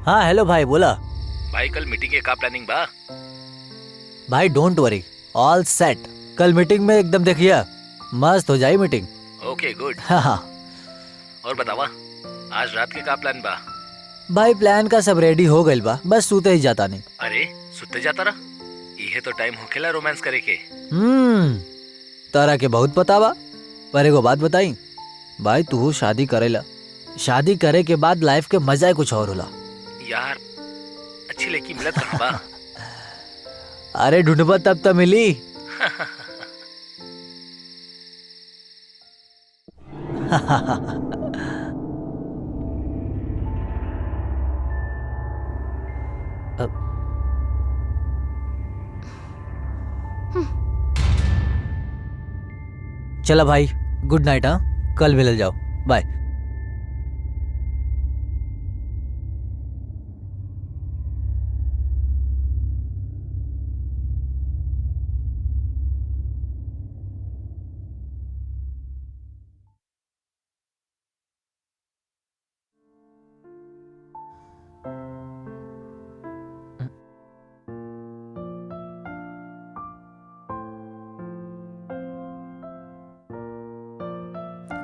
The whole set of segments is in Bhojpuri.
हाँ हेलो भाई, बोला। भाई कल मीटिंग के का प्लानिंग बा? भाई डोंट वरी, ऑल सेट। कल मीटिंग में एकदम देखिए मस्त हो जाए मीटिंग। ओके गुड। हाँ और बतावा आज रात के का प्लान बा? भाई प्लान का सब रेडी हो गइल बा, बस सूते ही जाता नहीं। अरे सुते जाता रहा, इहे तो टाइम होखेला रोमांस करे के। तारा के बहुत पता बा, पर एगो बात बताई भाई, तू शादी करेला, शादी करे के बाद लाइफ के मजा ही कुछ और होला। यार अच्छी लड़की मिलत कहाँ बा? अरे ढूंढबा तब तो मिली। चला भाई, गुड नाइट। हाँ कल मिल जाओ, बाय।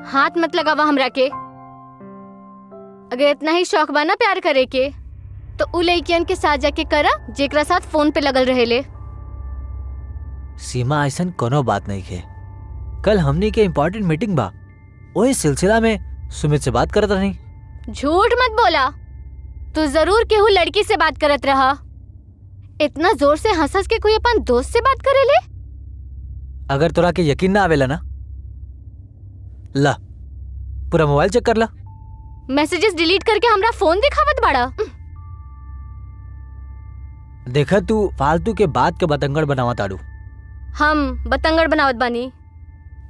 हाथ मत लगावा हमरा के। अगर इतना ही शौक बा ना प्यार करे के, तो उ लइकियन के साथ जाके करा जेकरा साथ फोन पे लगल रहेले। सीमा, ऐसन कोनो बात नहीं है। कल हमनी के इम्पोर्टेंट मीटिंग बा, वही सिलसिला में सुमित से बात करत रही। झूठ मत बोला, तू जरूर केहू लड़की से बात करत रहा। इतना जोर से हंस हंस के कोई अपन दोस्त से बात करेले? अगर तोरा के यकीन ना आवेला ना, ला पूरा मोबाइल चेक कर ला। मैसेजेस डिलीट करके हमरा फोन दिखावत बाड़ा। देखा तू फालतू के बात के बतंगड़ बनावा ताड़ू। हम बतंगड़ बनावत बानी?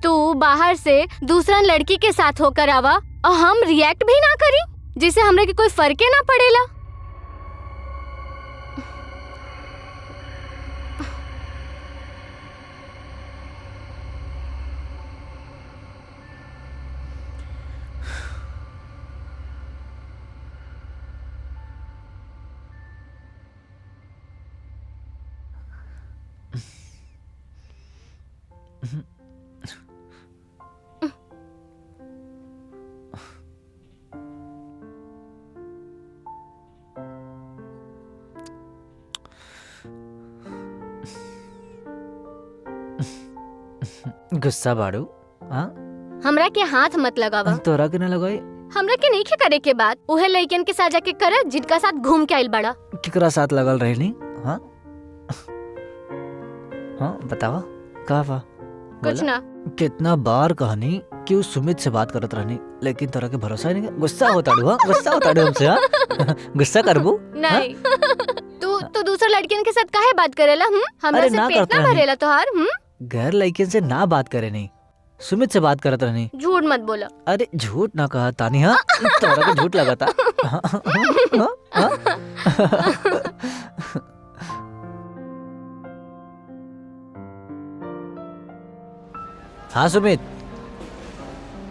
तू बाहर से दूसरा लड़की के साथ होकर आवा और हम रिएक्ट भी ना करी, जिससे हमरे के कोई फर्क ना पड़ेला। गुस्सा बाड़ू? हाँ हमरा के हाथ मत लगावा। तोरा के ना लगाई। हमरा के नहीं करे के बाद उहे लइकन के साथ जाके कर जिनका साथ घूम के आइल बड़ा। केकरा साथ लगल रही नहीं? हाँ हाँ बतावा का बा? कुछ ना। कितना बार कहनी कि उस सुमित से बात करत रहनी, लेकिन तोरा के भरोसा ही नहीं। गुस्सा होता डू? हाँ गुस्सा होता डू हमसे? हाँ गुस्सा करबू? नहीं। तू दूसरा लड़कियन के साथ काहे बात करेला? हमरा अरे से ना पेट करत ना रहनी। भरेला तोहार? गैर लड़कियन से ना बात करे नहीं, सुमित से बात करत रहनी। झूठ मत बोला। अरे झूठ ना कहा तानी। हाँ तोरा के झूठ लगा था। हाँ, हाँ, हाँ, हाँ। हाँ सुमित,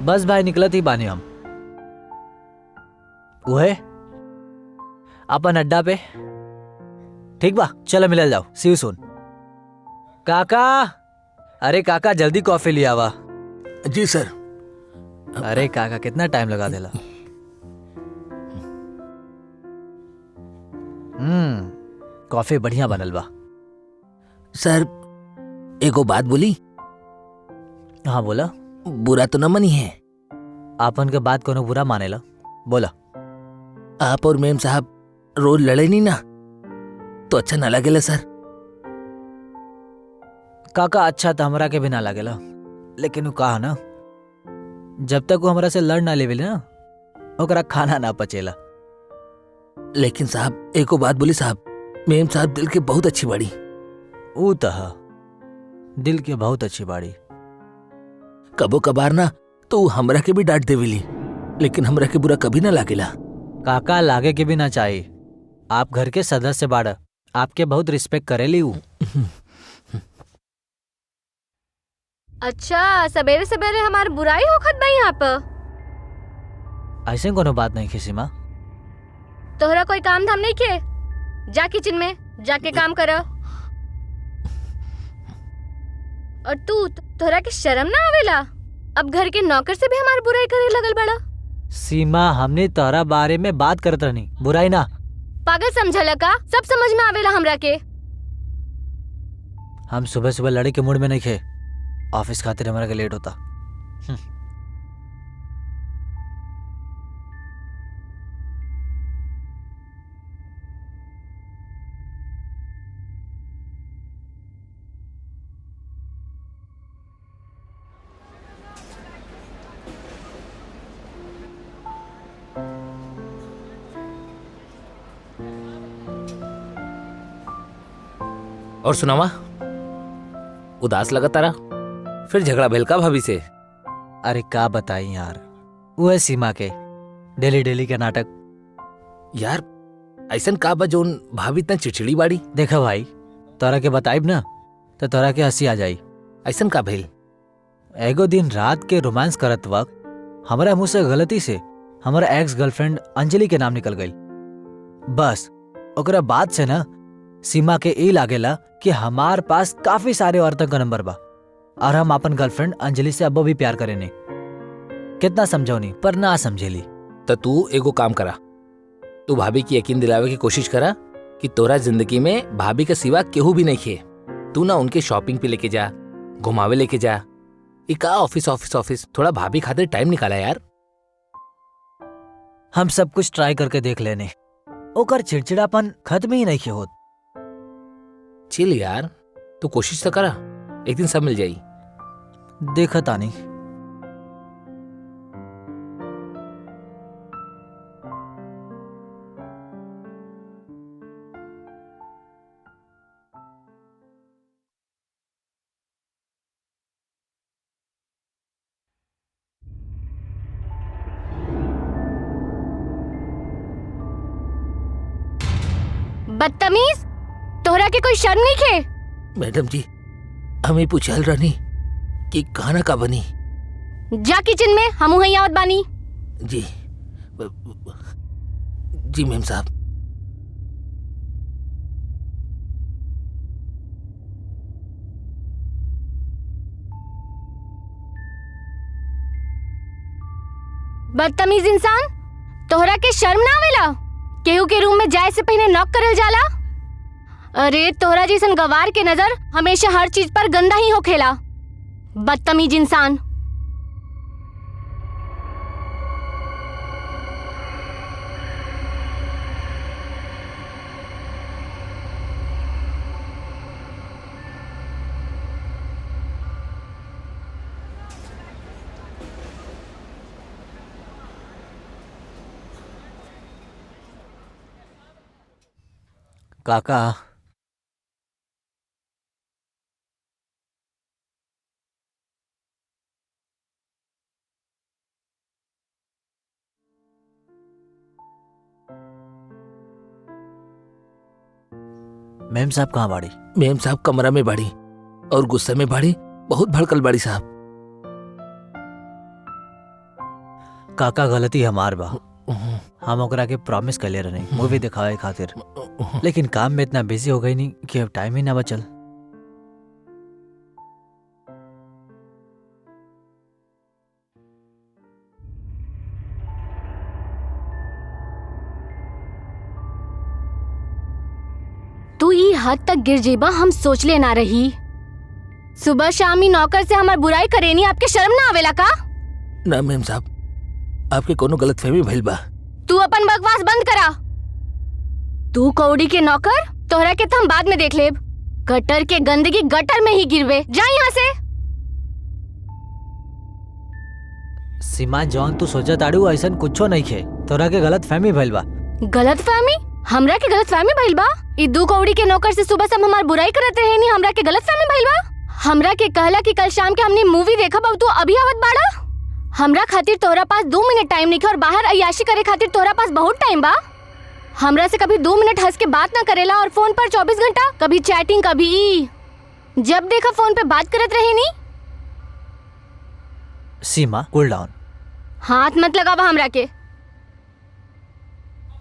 बस भाई निकलत ही बानी हम। वह अपन अड्डा पे। ठीक बा, चलो मिलल जाओ। सी यू सून। काका, अरे काका जल्दी कॉफी ले आवा। जी सर। अरे काका कितना टाइम लगा देला। कॉफी बढ़िया बनल बा। सर एगो बात बोली? हाँ बोला। बुरा तो न मनी है? आपन के बात कोनो बुरा मानेला? बोला। आप और मेम साहब रोज लड़े नहीं ना, तो अच्छा ना लगेला सर। काका अच्छा तो हमरा के भी ना लागेला, लेकिन वो कहा ना, जब तक वो हमरा से लड़ ना लेवेले ना, ओकरा खाना ना पचेला। लेकिन साहब एको बात बोली साहब, मेम साहब दिल के बहुत अच्छी बाड़ी। ऊ तह दिल के बहुत अच्छी बाड़ी। कबो कबार ना तो हमरा के भी डांट देवेली, लेकिन हमरा के बुरा कभी ना लागेला। काका लागे के भी ना चाहिए। आप घर के सदस्य बाड़ा, आपके बहुत रिस्पेक्ट करेली ऊ। अच्छा सवेरे सवेरे हमार बुराई होखत बा यहाँ पर? ऐसे कोनो बात नहीं खिसी माँ। तोहरा कोई काम धाम नहीं के? जा किचन में जाके काम कर। और तोहरा के शर्म ना आवेला? अब घर के नौकर से भी हमार बुराई करे लगल बड़ा। सीमा, हमने तोहरा बारे में बात करत रहनी, बुराई ना। पागल समझला का? सब समझ में आवेला हमरा के। हम सुबह सुबह लड़े के मूड में नहीं खे। ऑफिस खातिर हमारा के लेट होता। और सुनावा, उदास लगा तारा? फिर झगड़ा भेल का भाभी से? अरे का बताई यार, वो है सीमा के डेली डेली के नाटक। यार ऐसन का बा जोन भाभी इतना चिड़चिड़ी बाड़ी? देखा भाई, तोरा के बताइब ना तो तोरा के हंसी आ जाई। ऐसन का भेल? एगो दिन रात के रोमांस करत वक्त हमारा मुंह से गलती से हमारा एक्स गर्लफ्रेंड अंजलि के नाम निकल गई। बस ओकरा बाद से ना सीमा के ई लागेला कि हमार पास काफी सारे औरतों का नंबर बा और हम अपन गर्लफ्रेंड अंजलि से अब भी प्यार करेने। कितना समझौनी पर ना समझेली। तो तू एगो काम करा, तू भाभी की यकीन दिलावे की कोशिश करा कि तोरा जिंदगी में भाभी के सिवा केहू भी नहीं खे। तू ना उनके शॉपिंग पे लेके जा, घुमावे लेके जा। इका ऑफिस ऑफिस ऑफिस, थोड़ा भाभी खातिर टाइम निकाला यार। हम सब कुछ ट्राई करके देख लेने, ओकर चिड़चिड़ापन खत्म ही नहीं होत। चिल यार, तू कोशिश तो करा, एक दिन सब मिल जाई। देखा तानी। बदतमीज, तोहरा के कोई शर्म नहीं खे? मैडम जी, हमें पूछल रहनी कि खाना का बनी। जा किचन में, हम वहीं आवत बानी। जी जी मैम साहब। बदतमीज इंसान, तोहरा के शर्म ना आवेला? केहू के रूम में जाए से पहले नॉक करल जाला? अरे तोहरा जैसन गवार के नजर हमेशा हर चीज पर गंदा ही होखेला। बदतमीज इंसान। काका, मैम साहब कहाँ बाड़ी? मैम साहब कमरा में बाड़ी और गुस्से में बाड़ी, बहुत भड़कल बाड़ी साहब। काका गलती हमार बा। हम ओकरा के प्रॉमिस कर ले रहे मूवी दिखावे खातिर, लेकिन काम में इतना बिजी हो गई नहीं कि अब टाइम ही ना बचल। तू ई हद तक गिर जेबा हम सोच ले ना रही। सुबह शाम ही नौकर से हमार बुराई करेनी, आपके शर्म ना आवेला का? ना मैम साहब, आपके कोनो गलतफहमी भइल बा। तू अपन बकवास बंद करा। तू कौड़ी के नौकर, तोहरा के हम बाद में देख लेब। गटर के गंदगी गटर में ही गिरवे, जा यहाँ से। सीमा, जॉन तू सोचा ताड़ू ऐसा कुछो नहीं खे, तोरा के गलत फहमी भइल बा। गलत फहमी? हमरा के गलत फहमी भइल बा? ई दू कौड़ी के नौकर से सुबह से हमार बुराई करत रहे नी, हमरा के गलत फहमी भइल बा? हमरा के कहला कि कल शाम के हमने मूवी देखब, अब तू अभी आवत बाड़ा? हमरा खातिर तोहरा पास 2 मिनट टाइम नहीं और बाहर अय्याशी करे खातिर तोहरा पास बहुत टाइम बा। हमरा से कभी 2 मिनट हंस के बात ना करेला और फोन पर 24 घंटा, कभी चैटिंग, कभी जब देखा फोन पे बात करत रहे नी। सीमा, कूल डाउन। हाथ मत लगावा हमरा के।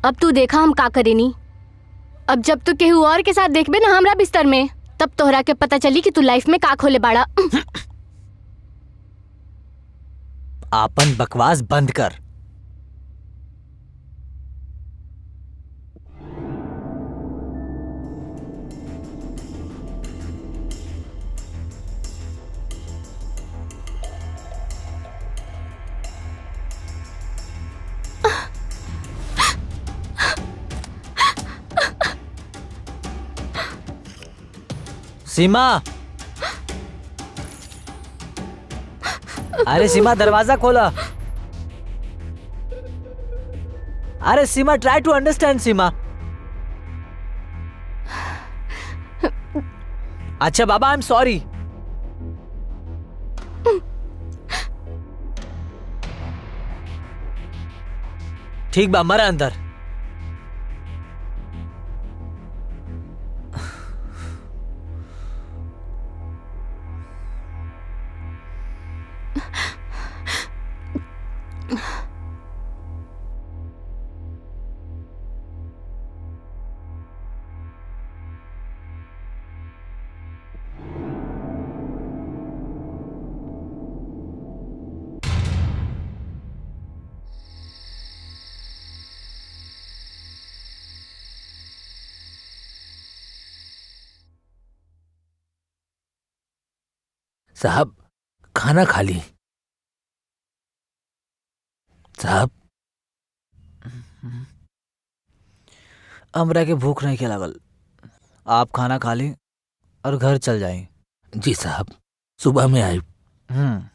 अब तू देखा हम का करेनी। अब जब तू केहू और के साथ देखबे ना हमरा बिस्तर में, तब तोहरा के पता चली कि तू लाइफ में का खोले बाड़ा। आपन बकवास बंद कर। सीमा, अरे सीमा दरवाजा खोला। अरे सीमा, ट्राई टू अंडरस्टैंड सीमा। अच्छा बाबा, आई एम सॉरी। ठीक बा, मरा अंदर। साहब, खाना खा ली। साहब, हमरा के भूख नहीं के लागल। आप खाना खा लें और घर चल जाएं। जी साहब, सुबह में आई। हम्म।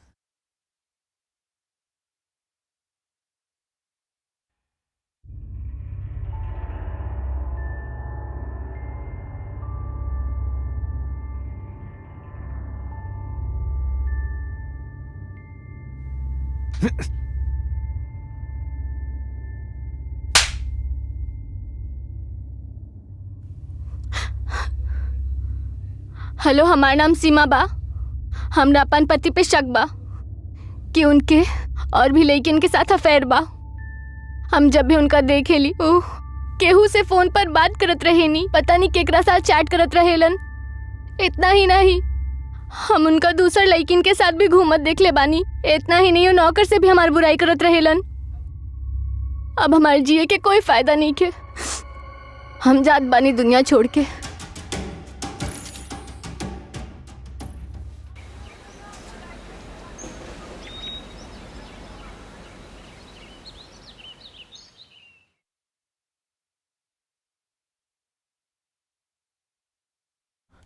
हेलो, हमार नाम सीमा बा। हमरा अपन पति पे शक बा कि उनके और भी लड़किन के साथ अफेयर बा। हम जब भी उनका देखेली केहू से फोन पर बात करत रहेनी, पता नहीं केकरा साथ चैट करत रहेलन। इतना ही नहीं, हम उनका दूसर लड़किन के साथ भी घूमत देख ले बानी। इतना ही नहीं, नौकर से भी हमार बुराई करत रहेलन। अब हमारे जिए के कोई फायदा नहीं के। हम जात बानी दुनिया छोड़ के।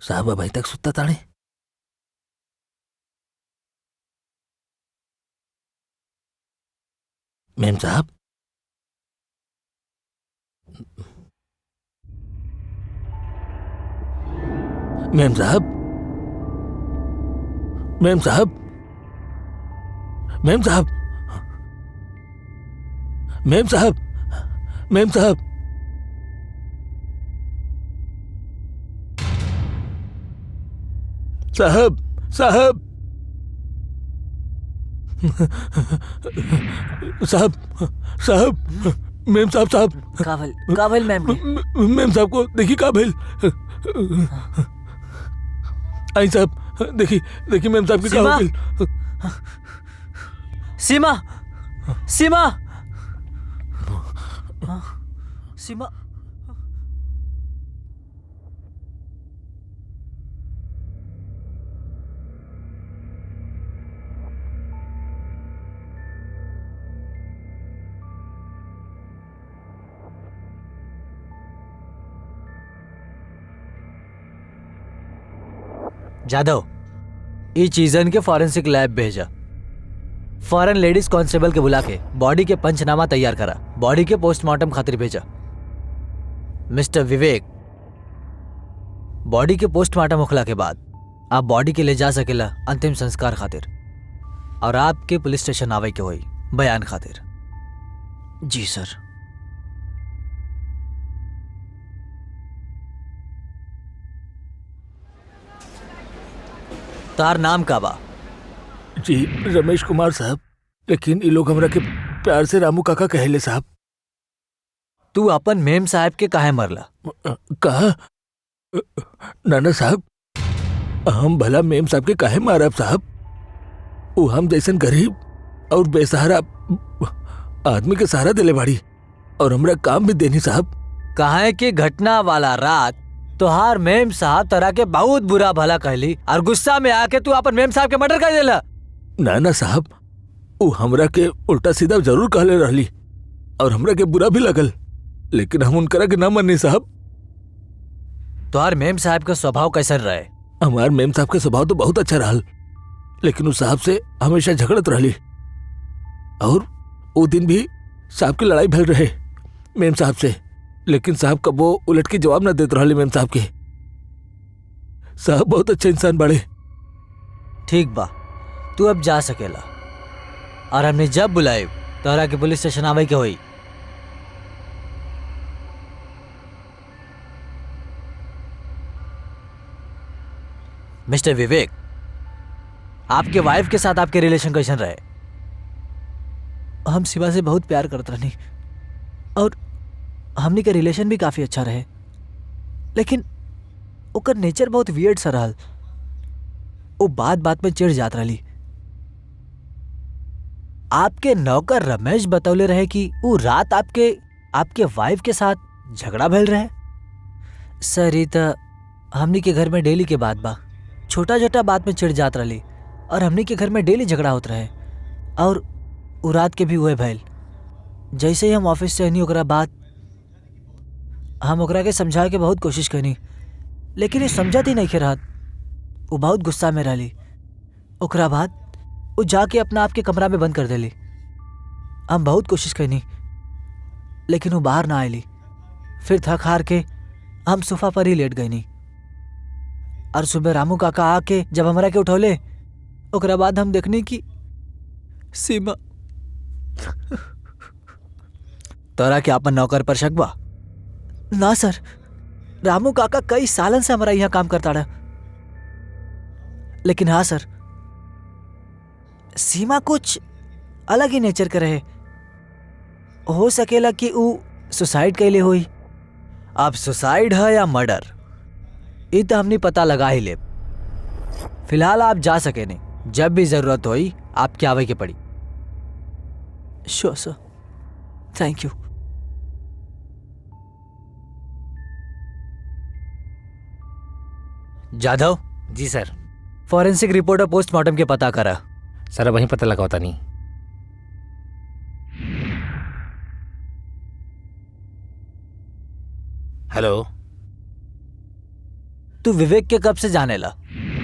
साहब अभी तक सुत्ता ताणे। मेम साहब, मेम साहब, मेम साहब, मेम साहब, मेम साहब, मेम साहब। साहब, साहब, साहब, साहब, मेम साहब, साहब, काबिल मैम के। मेम साहब को देखिए काबिल। आई साहब, देखिए देखिए मेम साहब की सीमा, काबिल। सीमा, सीमा, सीमा। जादव, ये चीजन के फॉरेंसिक लैब भेजा। फॉरेन लेडीज कांस्टेबल के बुला के बॉडी के पंचनामा तैयार करा। बॉडी के पोस्टमार्टम खातिर भेजा। मिस्टर विवेक, बॉडी के पोस्टमार्टम होखला के बाद आप बॉडी के ले जा सकेला अंतिम संस्कार खातिर, और आपके पुलिस स्टेशन आवे के होई बयान खातिर। जी सर। तार नाम का बा? जी रमेश कुमार साहब, लेकिन ये लोग हमरा के प्यार से रामू काका कहले साहब। तू अपन मेम साहब के काहे मरला? कहा नाना साहब, हम भला मेम साहब के काहे मारब साहब? वो हम जैसन गरीब और बेसहारा आदमी के सहारा दिले बाड़ी और हमरा काम भी देनी साहब। काहे की घटना वाला रात तोहार मेम साहब तरह के बहुत बुरा भला कहली और गुस्सा में आके तू अपन मेम साहब के मर्डर कर देला। नाना साहब, वो हमरा के उल्टा सीधा जरूर कहले रहली और हमरा के बुरा भी लगल, लेकिन हम उनकरा के ना मन्नी साहब। तोहार मेम साहब का स्वभाव कैसन रहे? हमार मेम साहब के स्वभाव तो बहुत अच्छा रहल, लेकिन उस साहब से हमेशा झगड़त रहली और वो दिन भी साहब की लड़ाई भल रहे मेम साहब से, लेकिन साहब कब वो उलट के जवाब ना देते रहली मेम साहब के। साहब बहुत अच्छे इंसान बड़े। ठीक बा, तू अब जा सकेला और हमने जब बुलाए तोहरा के पुलिस स्टेशन आवे के होई। मिस्टर विवेक, आपके वाइफ के साथ आपके रिलेशन कैसन रहे? हम शिवा से बहुत प्यार करते रहनी और हमनी के रिलेशन भी काफी अच्छा रहे, लेकिन ओकर नेचर बहुत वियर्ड सा रहल। वो बात बात में चिढ़ जात रही। आपके नौकर रमेश बतौले रहे कि वो रात आपके वाइफ के साथ झगड़ा भइल रहे। सर ई त हमनी के घर में डेली के बात बा, छोटा छोटा बात में चिढ़ जात रही और हमनी के घर में डेली झगड़ा होत रहे और वो रात के भी हुए भइल। जैसे ही हम ऑफिस से आनी ओकरा बात हम ओकरा के समझा के बहुत कोशिश करनी, लेकिन ये समझत ही नहीं के रहत। वो बहुत गुस्सा में रहली। ओकरा बाद वो जाके अपना आपके कमरा में बंद कर देली। हम बहुत कोशिश करनी, लेकिन वो बाहर ना आयली। फिर थक हार के हम सोफा पर ही लेट गईनी और सुबह रामू काका आके जब हमरा के उठौले, ओकरा बाद हम देखनी कि सीमा तोरा के अपन नौकर पर शक बा? ना सर, रामू काका कई सालन से हमारा यहाँ काम करता रहा, लेकिन हाँ सर, सीमा कुछ अलग ही नेचर के रहे। हो सकेला कि वो सुसाइड कैले हुई। अब सुसाइड है या मर्डर ये तो हमने पता लगा ही ले। फिलहाल आप जा सके नहीं, जब भी जरूरत होई आपके आवे के पड़ी। Sure sir, thank you. Jadhav. जी सर। फॉरेंसिक रिपोर्ट और पोस्टमार्टम के पता करा। सर वहीं पता लगा होता नहीं। हेलो। तू विवेक के कब से जाने ला?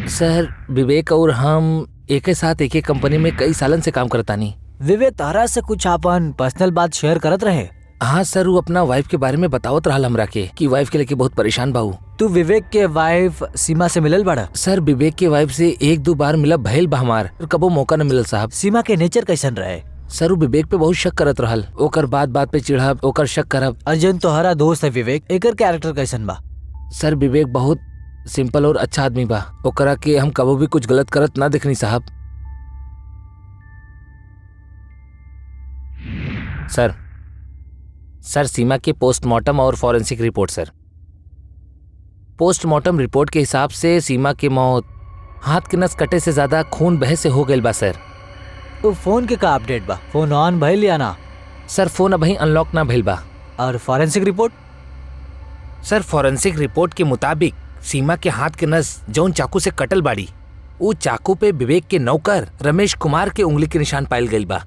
सर विवेक और हम एक ही साथ एक ही कंपनी में कई सालन से काम करता नहीं। विवेक तारा से कुछ अपन पर्सनल बात शेयर करत रहे? हाँ सर, वो अपना वाइफ के बारे में बतावत रहा हमरा के कि वाइफ के लेके बहुत परेशान बाऊ। तू विवेक के वाइफ सीमा से मिलल बड़ा? सर विवेक के वाइफ से एक दो बार मिला भइल बा हमार, कबो मौका न मिलल साहब। सीमा के नेचर कैसन रहे? सर वो विवेक पे बहुत शक करत रहल, ओकर बात बात पे चिढ़ब, ओकर शक करब। अर्जुन तोहरा दोस्त है विवेक, एकर कैरेक्टर कैसन बा? सर विवेक बहुत सिंपल और अच्छा आदमी बा, ओकरा के हम कबो भी कुछ गलत करत ना देखनी साहब। सर सीमा के पोस्टमार्टम और फॉरेंसिक रिपोर्ट। सर पोस्टमार्टम रिपोर्ट के हिसाब से सीमा की मौत हाथ के नस कटे से ज्यादा खून बहे से हो गई बा सर। तो फोन के का अपडेट बा? फोन ऑन भइल या ना? सर फोन अभी अनलॉक ना भइल बा। और फॉरेंसिक रिपोर्ट? सर फॉरेंसिक रिपोर्ट के मुताबिक सीमा के हाथ के नस जौन चाकू से कटल बाड़ी, वो चाकू पे विवेक के नौकर रमेश कुमार के उंगली के निशान पायल गई बा।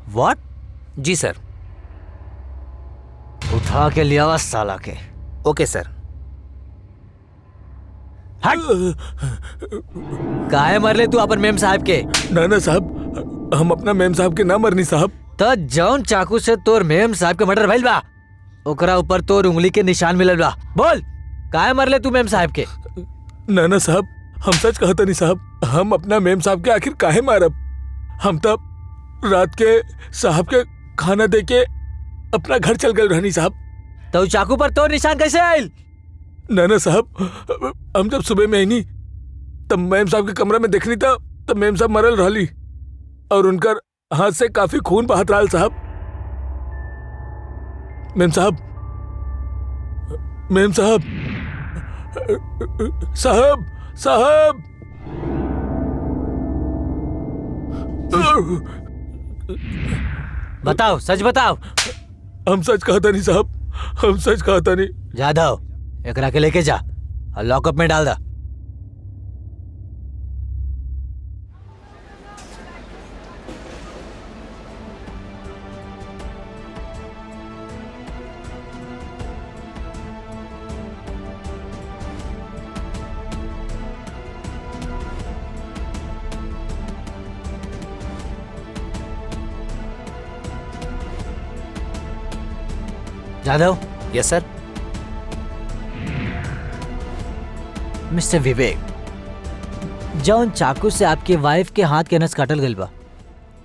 व्हाट? जी सर। उठा के लिया हुआ साला के। ओके सर। हट। काहे मरले तू अपन मेम साहब के? नाना साहब, हम अपना मेम साहब के ना मरनी साहब। तो जौन चाकू से तोर मेम साहब के मर्डर भइल बा, ओकरा ऊपर तोर उंगली के निशान मिलल बा। बोल, काहे मरले तू मेम साहब के? नाना साहब, हम सच कहता नहीं साहब, हम अपना मेम साहब के आखिर काहे मारब? हम तब रात के साहब के खाना दे के अपना घर चल गए रहनी साहब। तो चाकू पर तोर निशान कैसे आयल? नाना साहब, हम जब सुबह में आई नी तब मेम साहब के कमरा में देखनी था, तब मेम साहब मरल रहली और उनकर हाथ से काफी खून बहत रहा साहब। मेम साहब, मेम साहब, साहब साहब, बताओ, सच बताओ। हम सच कहा था नहीं साहब, हम सच कहा था नहीं। जाधव, एकरा के लेके जा और लॉकअप में डाल दा। जाधव, यस सर। मिस्टर विवेक, जौन चाकू से आपके वाइफ के हाथ के नस काटल गइल बा,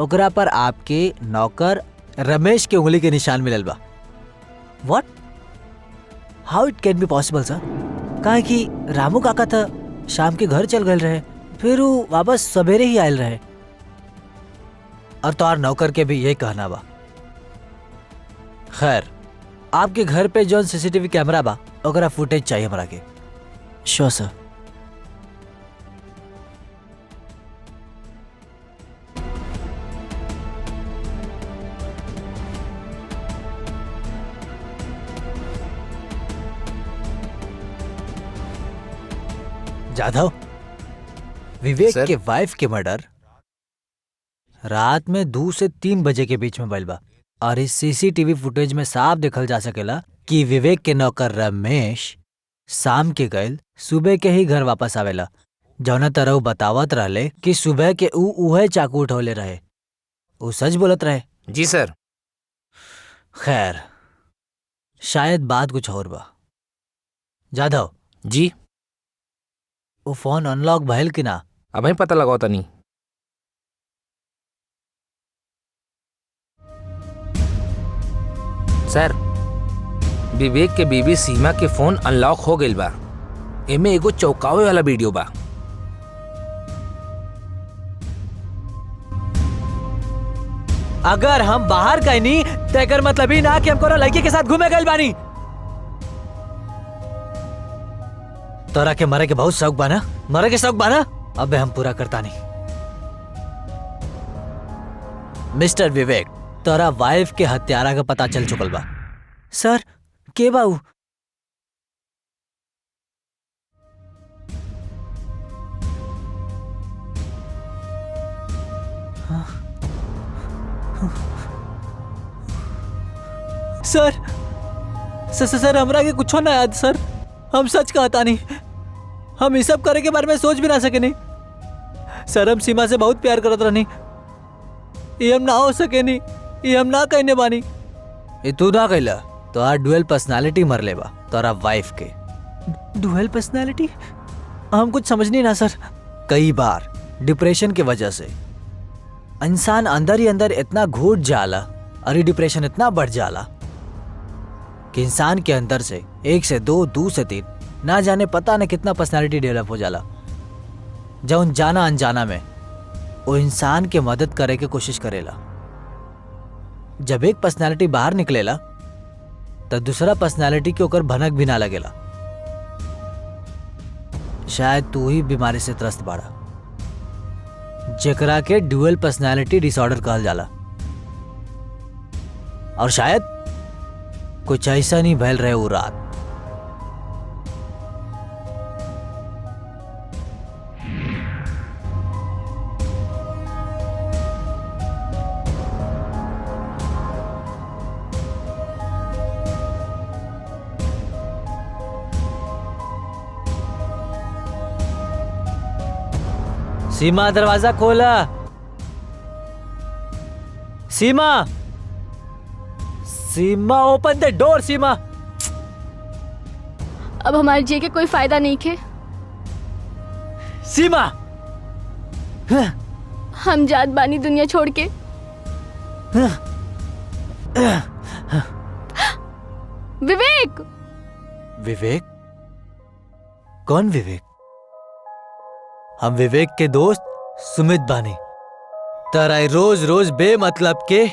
ओकरा पर आपके नौकर रमेश के उंगली के निशान मिलल बा। What? How it can be possible sir? काहे कि रामू काका था शाम के घर चल गए रहे, फिर वो वापस सवेरे ही आयल रहे। और तोहार नौकर के भी यही कहना बा। खैर, आपके घर पे जौन सीसीटीवी कैमरा बा, ओकरा फुटेज चाहिए हमरा के। श्योर सर। जाधव, विवेक सर? के वाइफ के मर्डर रात में 2 से 3 बजे के बीच में भइल बा और इस सीसीटीवी फुटेज में साफ देखल जा सकेला कि विवेक के नौकर रमेश शाम के गईल सुबह के ही घर वापस आवेला। जौना तरह उ बतावत रहले कि सुबह के उहे चाकू उठौले रहे। उ सच बोलत रहे? जी सर। खैर, शायद बात कुछ और बा। जाधव, जी, वो फोन अनलॉक भइल कि ना? अभी पता लगाओ तनी। सर, विवेक के बीबी सीमा के फोन अनलॉक हो गइल बा। एमे एगो चौंकावे वाला वीडियो बा। अगर हम बाहर गए नी तो एकर मतलब ही ना कि हम कोनो लड़की के साथ घूमे गइल बानी। तोरा के मरे के बहुत शौक बाना, मरे के शौक बाना, अबे हम पूरा करता नहीं। मिस्टर विवेक, तोरा वाइफ के हत्यारा का पता चल चुकल बा। सर, के बाऊ? सर, सर हमरा के कुछ ना याद सर। हम सच कहता नहीं, हम ये सब करे के बारे में सोच भी ना सके नहीं। सर, हम सीमा से बहुत प्यार करत रहनी। ये हम ना हो सके नहीं, ये हम ना कहने बानी। ये तू ना कहला तो आ डुअल पर्सनालिटी मर लेबा तोरा वाइफ के। Dual personality? हम कुछ समझ नहीं ना सर। कई बार डिप्रेशन की वजह से इंसान अंदर ही अंदर इतना घुट जाला और ये डिप्रेशन इतना बढ़ जाला कि इंसान के अंदर से 1 से 2, 2 से 3 ना जाने पता न कितना पर्सनालिटी डेवलप हो जाला। जब जाना अनजाना में वो इंसान के मदद करे के कोशिश करेला। जब एक पर्सनालिटी बाहर निकलेला तो दूसरा पर्सनालिटी के ओकर भनक भी ना लगेला। शायद तू ही बीमारी से त्रस्त बाड़ा, जेकरा के ड्यूअल पर्सनालिटी डिसऑर्डर कहल जाला। और शायद कुछ ऐसा नहीं भैल रहे वो रात। सीमा, दरवाजा खोला। सीमा, सीमा, ओपन द डोर। सीमा, अब हमारे जिए के कोई फायदा नहीं खे। सीमा, हम जात बानी दुनिया छोड़ के। विवेक! विवेक? कौन विवेक? हम विवेक के दोस्त सुमित बानी। तराई रोज रोज बेमतलब के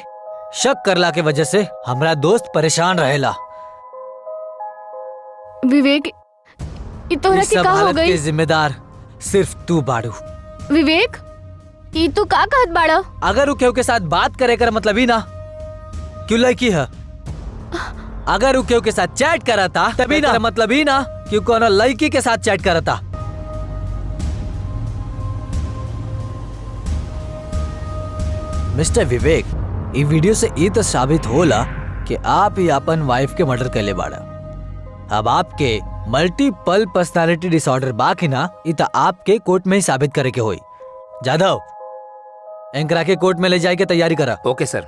शक करला के वजह से हमरा दोस्त परेशान रहेला। विवेक ई तोहरा इस के सब का हो हालत गई? के जिम्मेदार सिर्फ तू बाड़ू। विवेक ई तू का कहत बाड़ा? अगर उ केहू के साथ बात करे कर मतलब ही ना क्यों लड़की है। अगर उ केहू के साथ चैट करता तभी ना मतलब ही ना कि कोनो लड़की के साथ चैट करता। मिस्टर विवेक, ई वीडियो से ये तो साबित होला कि आप ही अपन वाइफ के मर्डर कैले बाड़ा। अब आपके मल्टीपल पर्सनालिटी डिसऑर्डर बाकी ना ई तो आपके कोर्ट में ही साबित करे के होई। जादव, एंकरा के कोर्ट में ले जाए के तैयारी करा। ओके सर।